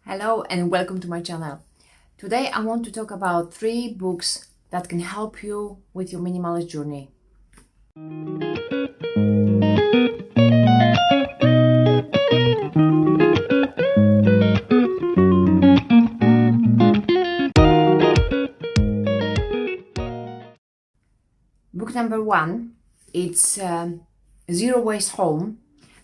Hello and welcome to my channel. Today I want to talk about 3 books that can help you with your minimalist journey. Book number 1, it's Zero Waste Home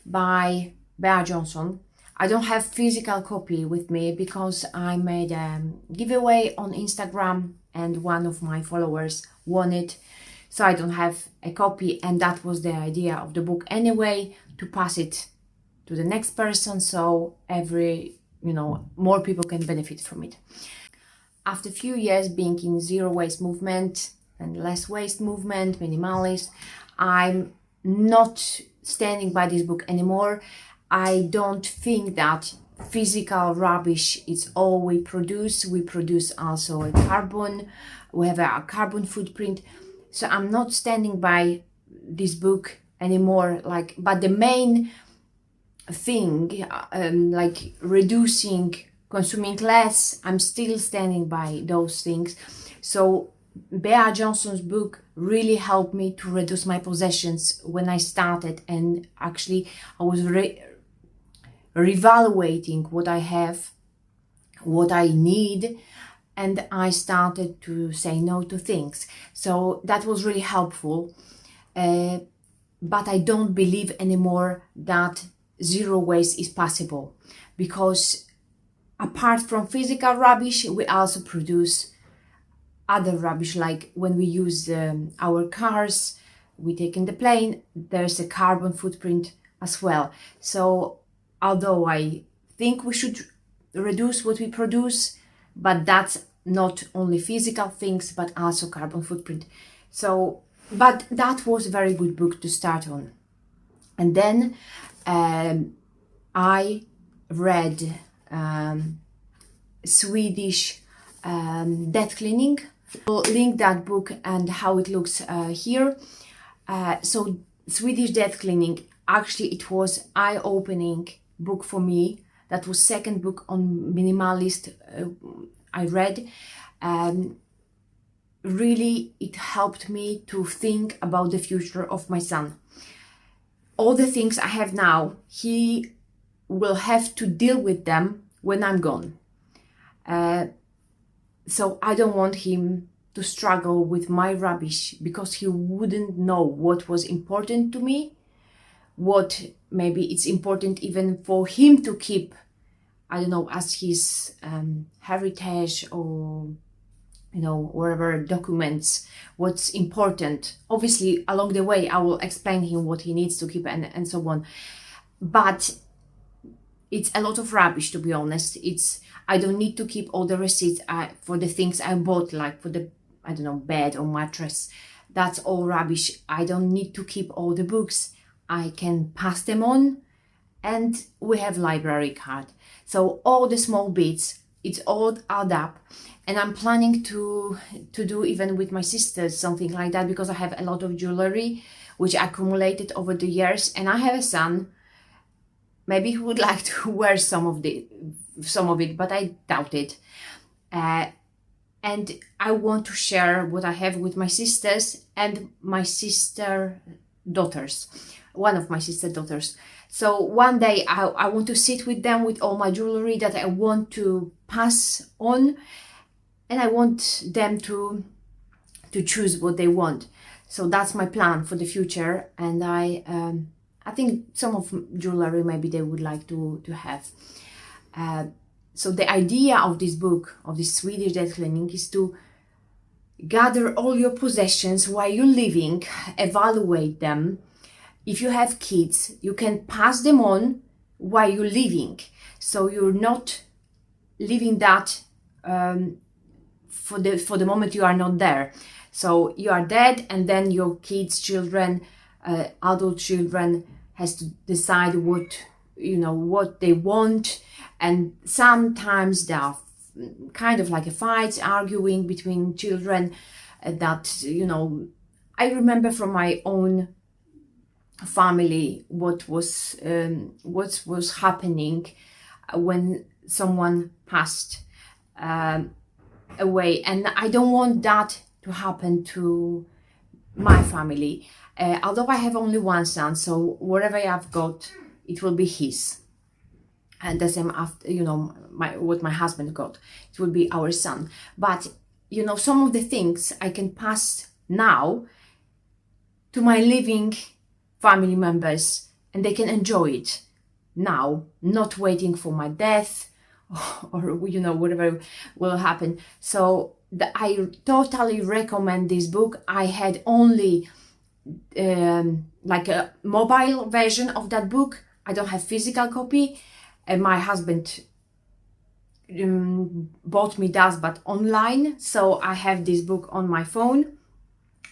by Bea Johnson. I don't have physical copy with me because I made a giveaway on Instagram and one of my followers won it. So I don't have a copy, and that was the idea of the book anyway, to pass it to the next person so more people can benefit from it. After a few years being in zero waste movement and less waste movement, minimalist, I'm not standing by this book anymore. I don't think that physical rubbish is all we produce. We produce also a carbon. We have a carbon footprint. So I'm not standing by this book anymore. But the main thing, like reducing, consuming less, I'm still standing by those things. So Bea Johnson's book really helped me to reduce my possessions when I started, and actually I was reevaluating what I have, what I need, and I started to say no to things. So that was really helpful. But I don't believe anymore that zero waste is possible, because apart from physical rubbish, we also produce other rubbish, like when we use our cars, we take in the plane, there's a carbon footprint as well. So although I think we should reduce what we produce, but that's not only physical things, but also carbon footprint. But that was a very good book to start on. And then I read Swedish death cleaning. I'll link that book and how it looks here. So Swedish death cleaning, actually it was eye-opening book for me. That was second book on minimalist I read. Really, it helped me to think about the future of my son. All the things I have now, he will have to deal with them when I'm gone. So I don't want him to struggle with my rubbish, because he wouldn't know what was important to me, what maybe it's important even for him to keep, I don't know, as his heritage, or whatever documents, what's important. Obviously along the way I will explain him what he needs to keep and so on, but it's a lot of rubbish, to be honest. I don't need to keep all the receipts for the things I bought, like for the, bed or mattress. That's all rubbish. I don't need to keep all the books. I can pass them on, and we have library card. So all the small bits, it's all add up. And I'm planning to do even with my sisters something like that, because I have a lot of jewelry which I accumulated over the years, and I have a son. Maybe he would like to wear some of it, but I doubt it. And I want to share what I have with my sisters and my sister daughters, one of my sister daughters. So one day I want to sit with them with all my jewelry that I want to pass on, and I want them to choose what they want. So that's my plan for the future, and I think some of jewelry maybe they would like to have. So the idea of this book, of this Swedish death cleaning, is to gather all your possessions while you're living, evaluate them. If you have kids, you can pass them on while you're living. So you're not leaving that for the moment you are not there. So you are dead, and then your kids, children, adult children has to decide what they want. And sometimes there are kind of like a fights, arguing between children, that I remember from my own family what was happening when someone passed away, and I don't want that to happen to my family. Although I have only one son, so whatever I've got, it will be his. And the same after, what my husband got, it will be our son. But, some of the things I can pass now to my living family members, and they can enjoy it now, not waiting for my death or whatever will happen. So I totally recommend this book. I had only like a mobile version of that book. I don't have physical copy, and my husband bought me that, but online. So I have this book on my phone.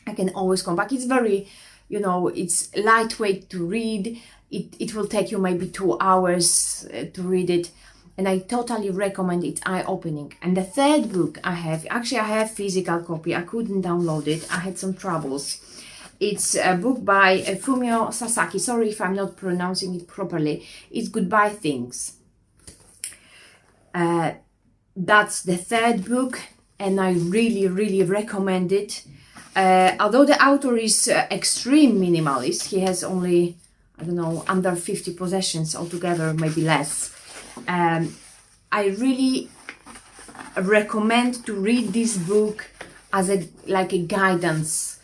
I can always come back. It's very, it's lightweight to read. It will take you maybe 2 hours to read it. And I totally recommend it. It's eye-opening. And the third book I have physical copy. I couldn't download it. I had some troubles. It's a book by Fumio Sasaki. Sorry if I'm not pronouncing it properly. It's Goodbye Things. That's the third book, and I really, really recommend it. Although the author is extreme minimalist, he has only, under 50 possessions altogether, maybe less. I really recommend to read this book as a guidance,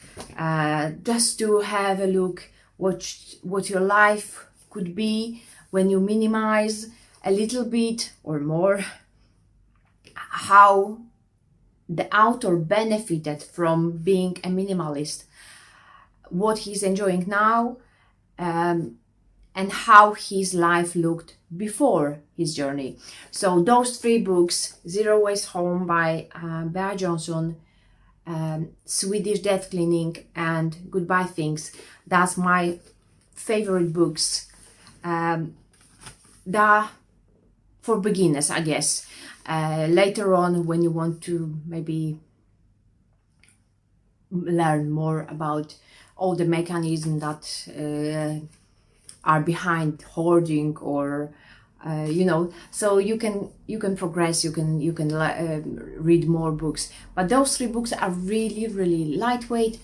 just to have a look what your life could be when you minimize a little bit or more, how the author benefited from being a minimalist, what he's enjoying now, and how his life looked before his journey. So those 3 books, Zero Waste Home by Bea Johnson, Swedish Death Cleaning, and Goodbye Things, that's my favorite books. They're for beginners, I guess. Later on, when you want to maybe learn more about all the mechanisms that are behind hoarding, or so you can progress. You can read more books. But those 3 books are really, really lightweight,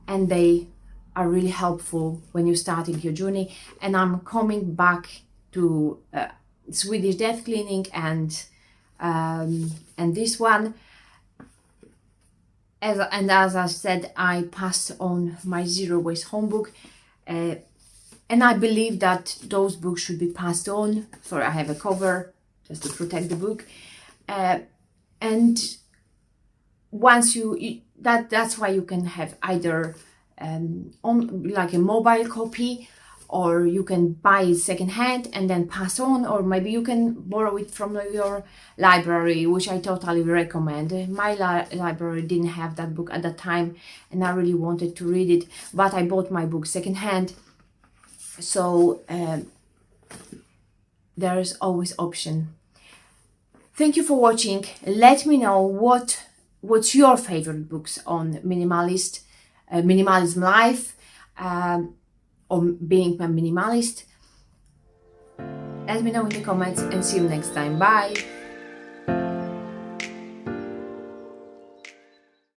and they are really helpful when you're starting your journey. And I'm coming back to Swedish Death Cleaning and this one. As I said, I passed on my Zero Waste Home book, and I believe that those books should be passed on. Sorry, I have a cover just to protect the book, and once that's why you can have either on like a mobile copy, or you can buy it secondhand and then pass on, or maybe you can borrow it from your library, which I totally recommend. My library didn't have that book at that time, and I really wanted to read it, but I bought my book secondhand. So there is always option. Thank you for watching. Let me know what's your favorite books on minimalism life, or being a minimalist. Let me know in the comments, and see you next time. Bye.